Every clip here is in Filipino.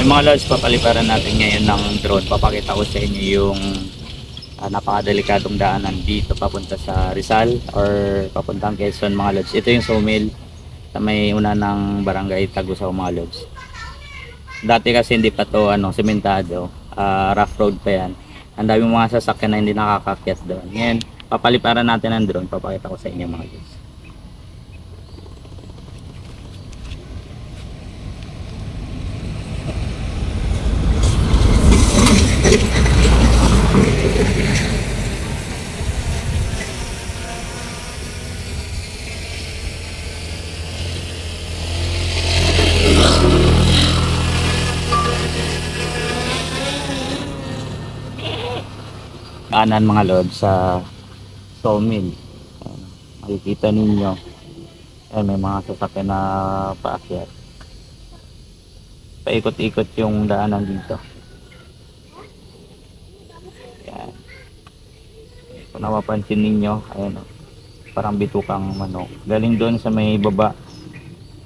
Ay mga lods, papaliparan natin ngayon ng drone. Papakita ko sa inyo yung napakadelikadong daanan dito papunta sa Rizal or papuntang Quezon mga lods. Ito yung sawmill sa may una ng barangay Tagusaw mga lods. Dati kasi hindi pa to sementado, rough road pa yan. Ang dami mga sasakyan na hindi nakakakyat doon. Ngayon, papaliparan natin ng drone. Papakita ko sa inyo mga lods. Kanan mga lods sa sawmill. Ayan, makikita ninyo. Ayan, may mga sasakyan na paakyat. Paikot-ikot yung daanan dito. Ayan. Kung napapansin ninyo, ayan, parang bitukang manok. Galing doon sa may baba.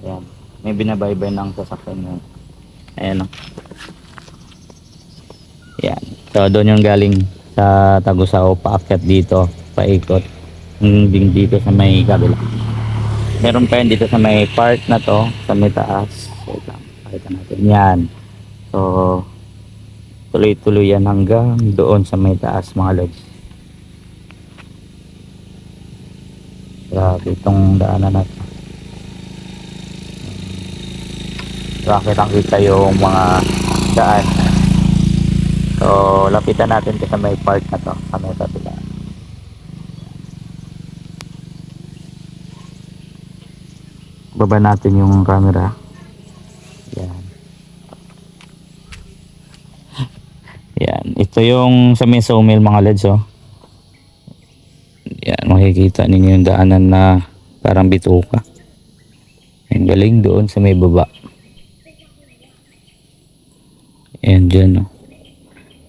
Ayan, may binabaybay ng sasakyan yun. Ayan o. Ayan. So doon yung galing sa Tagusaw, paakyat dito, paikot hanggang dito sa may kabila. Meron pa yun dito sa may part na to, sa may taas. Wait lang, pakita natin yan. So tuloy-tuloy yan hanggang doon sa may taas mga lods. Grabe itong daanan natin. Bakit ang kita yung mga daan. So lapitan natin sa may part na to, sa may kabila. Baba natin yung camera. Yan. Yan, ito yung sa may sawmill mga lods oh. Yan, makikita ninyo yung daanan na parang bituka. Yan, galing doon sa may baba. Yan dyan oh.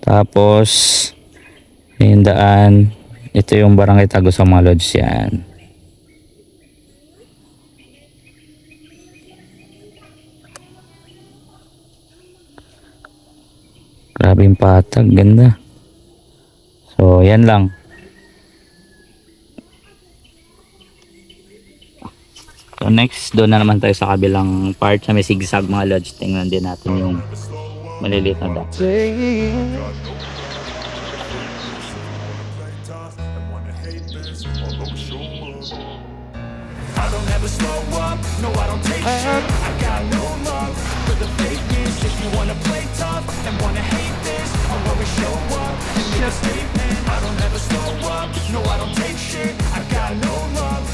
Tapos yung daan, ito yung barangay Tagusaw mga lods. Yan. Grabe yung patag, ganda. So yan lang. So next, doon na naman tayo sa kabilang part sa may zigzag mga lods. Tingnan din natin yung maliliit na daan. I don't ever slow up, no I don't take shit. I got no love for the fakeness. If you wanna play tough and wanna hate this, I'll always show up and make a statement. I don't ever slow up, no I don't take shit. I got no love.